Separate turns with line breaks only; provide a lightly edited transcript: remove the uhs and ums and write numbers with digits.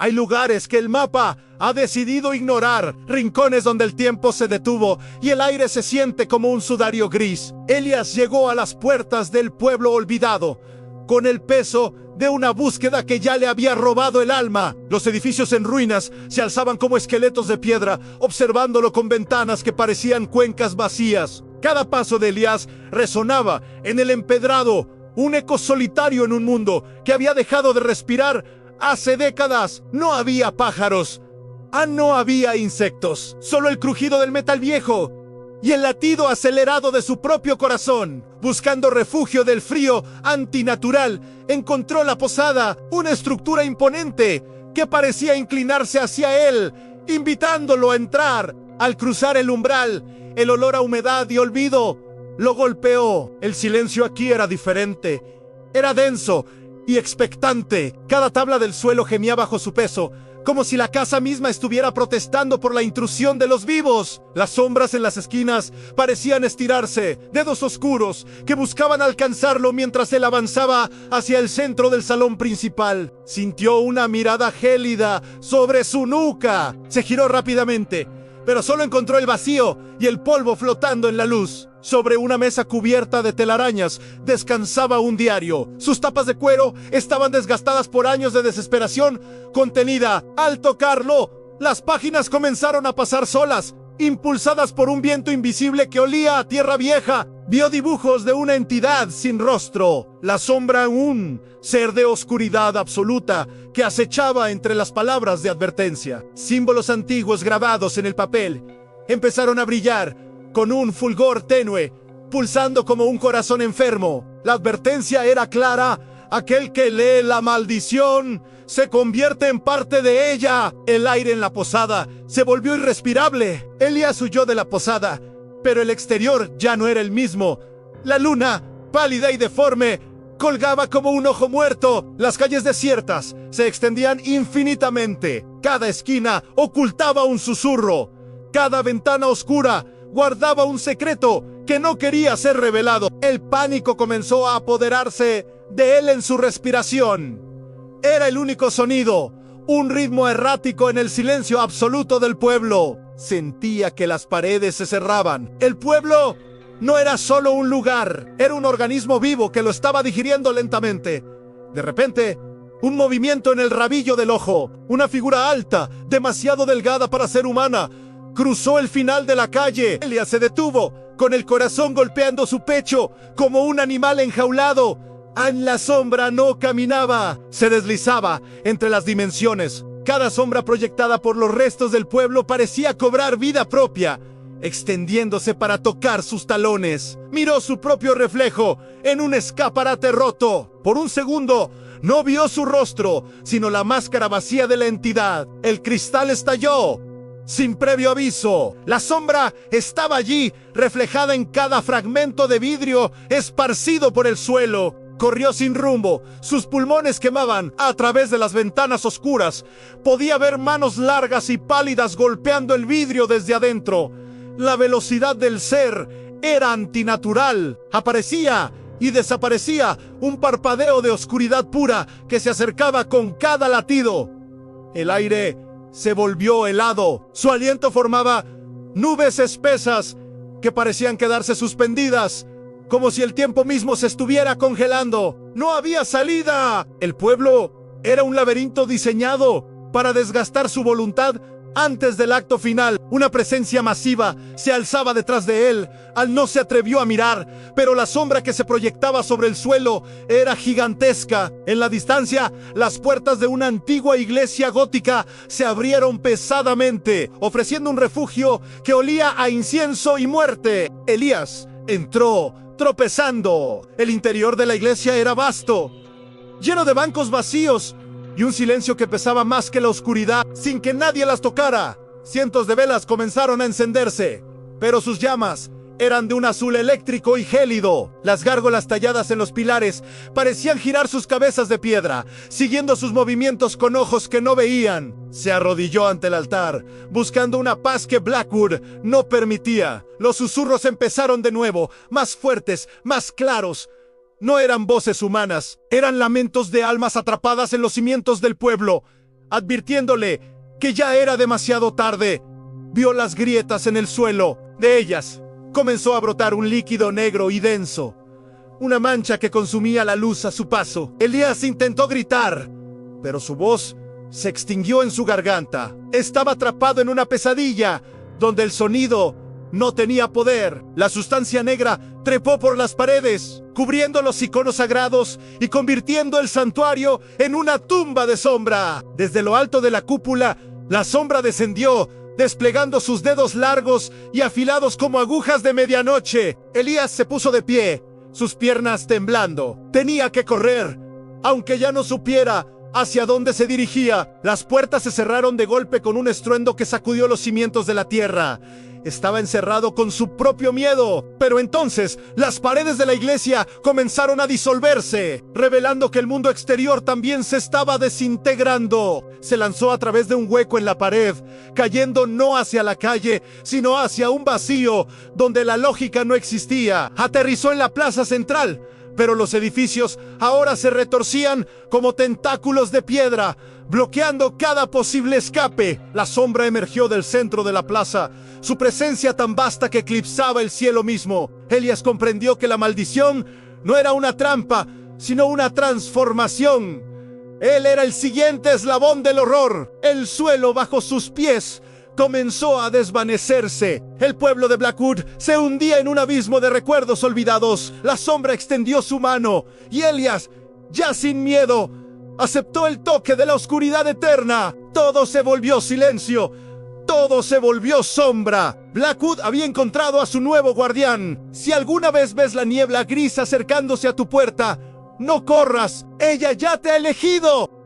Hay lugares que el mapa ha decidido ignorar, rincones donde el tiempo se detuvo y el aire se siente como un sudario gris. Elías llegó a las puertas del pueblo olvidado, con el peso de una búsqueda que ya le había robado el alma. Los edificios en ruinas se alzaban como esqueletos de piedra, observándolo con ventanas que parecían cuencas vacías. Cada paso de Elías resonaba en el empedrado, un eco solitario en un mundo que había dejado de respirar hace décadas. No había pájaros, no había insectos, solo el crujido del metal viejo y el latido acelerado de su propio corazón. Buscando refugio del frío antinatural, encontró la posada, una estructura imponente que parecía inclinarse hacia él, invitándolo a entrar. Al cruzar el umbral, el olor a humedad y olvido lo golpeó. El silencio aquí era diferente, era denso y expectante. Cada tabla del suelo gemía bajo su peso, como si la casa misma estuviera protestando por la intrusión de los vivos. Las sombras en las esquinas parecían estirarse, dedos oscuros que buscaban alcanzarlo mientras él avanzaba hacia el centro del salón principal. Sintió una mirada gélida sobre su nuca. Se giró rápidamente, pero solo encontró el vacío y el polvo flotando en la luz. Sobre una mesa cubierta de telarañas descansaba un diario. Sus tapas de cuero estaban desgastadas por años de desesperación contenida. Al tocarlo, las páginas comenzaron a pasar solas, impulsadas por un viento invisible que olía a tierra vieja. Vio dibujos de una entidad sin rostro, la sombra un ser de oscuridad absoluta que acechaba entre las palabras de advertencia. Símbolos antiguos grabados en el papel empezaron a brillar con un fulgor tenue, pulsando como un corazón enfermo. La advertencia era clara: aquel que lee la maldición se convierte en parte de ella. El aire en la posada se volvió irrespirable. Elías huyó de la posada, pero el exterior ya no era el mismo. La luna, pálida y deforme, colgaba como un ojo muerto. Las calles desiertas se extendían infinitamente. Cada esquina ocultaba un susurro. Cada ventana oscura guardaba un secreto que no quería ser revelado. El pánico comenzó a apoderarse de él en su respiración. Era el único sonido, un ritmo errático en el silencio absoluto del pueblo. Sentía que las paredes se cerraban. El pueblo no era solo un lugar, era un organismo vivo que lo estaba digiriendo lentamente. De repente, un movimiento en el rabillo del ojo. Una figura alta, demasiado delgada para ser humana, cruzó el final de la calle. Elías se detuvo, con el corazón golpeando su pecho, como un animal enjaulado. En la sombra no caminaba, se deslizaba entre las dimensiones. Cada sombra proyectada por los restos del pueblo parecía cobrar vida propia, extendiéndose para tocar sus talones. Miró su propio reflejo en un escaparate roto. Por un segundo, no vio su rostro, sino la máscara vacía de la entidad. El cristal estalló sin previo aviso. La sombra estaba allí, reflejada en cada fragmento de vidrio esparcido por el suelo. Corrió sin rumbo, sus pulmones quemaban a través de las ventanas oscuras. Podía ver manos largas y pálidas golpeando el vidrio desde adentro. La velocidad del ser era antinatural. Aparecía y desaparecía, un parpadeo de oscuridad pura que se acercaba con cada latido. El aire se volvió helado. Su aliento formaba nubes espesas que parecían quedarse suspendidas, como si el tiempo mismo se estuviera congelando. No había salida. El pueblo era un laberinto diseñado para desgastar su voluntad antes del acto final. Una presencia masiva se alzaba detrás de él. No se atrevió a mirar, pero la sombra que se proyectaba sobre el suelo era gigantesca. En la distancia, las puertas de una antigua iglesia gótica se abrieron pesadamente, ofreciendo un refugio que olía a incienso y muerte. Elías entró, tropezando. El interior de la iglesia era vasto, lleno de bancos vacíos y un silencio que pesaba más que la oscuridad, sin que nadie las tocara. Cientos de velas comenzaron a encenderse, pero sus llamas eran de un azul eléctrico y gélido. Las gárgolas talladas en los pilares parecían girar sus cabezas de piedra, siguiendo sus movimientos con ojos que no veían. Se arrodilló ante el altar, buscando una paz que Blackwood no permitía. Los susurros empezaron de nuevo, más fuertes, más claros. No eran voces humanas, eran lamentos de almas atrapadas en los cimientos del pueblo. advirtiéndole que ya era demasiado tarde. Vio las grietas en el suelo. De ellas comenzó a brotar un líquido negro y denso, una mancha que consumía la luz a su paso. Elías intentó gritar, pero su voz se extinguió en su garganta. Estaba atrapado en una pesadilla donde el sonido no tenía poder. La sustancia negra trepó por las paredes, cubriendo los iconos sagrados y convirtiendo el santuario en una tumba de sombra. Desde lo alto de la cúpula, la sombra descendió, desplegando sus dedos largos y afilados como agujas de medianoche. Elías se puso de pie, sus piernas temblando. Tenía que correr, aunque ya no supiera hacia dónde se dirigía. Las puertas se cerraron de golpe con un estruendo que sacudió los cimientos de la tierra. Estaba encerrado con su propio miedo. Pero entonces, las paredes de la iglesia comenzaron a disolverse, revelando que el mundo exterior también se estaba desintegrando. Se lanzó a través de un hueco en la pared, cayendo no hacia la calle, sino hacia un vacío donde la lógica no existía. Aterrizó en la plaza central, pero los edificios ahora se retorcían como tentáculos de piedra, bloqueando cada posible escape. La sombra emergió del centro de la plaza, su presencia tan vasta que eclipsaba el cielo mismo. Elías comprendió que la maldición no era una trampa, sino una transformación. Él era el siguiente eslabón del horror. El suelo bajo sus pies comenzó a desvanecerse. El pueblo de Blackwood se hundía en un abismo de recuerdos olvidados. La sombra extendió su mano y Elías, ya sin miedo, aceptó el toque de la oscuridad eterna. Todo se volvió silencio. Todo se volvió sombra. Blackwood había encontrado a su nuevo guardián. Si alguna vez ves la niebla gris acercándose a tu puerta, no corras. Ella ya te ha elegido.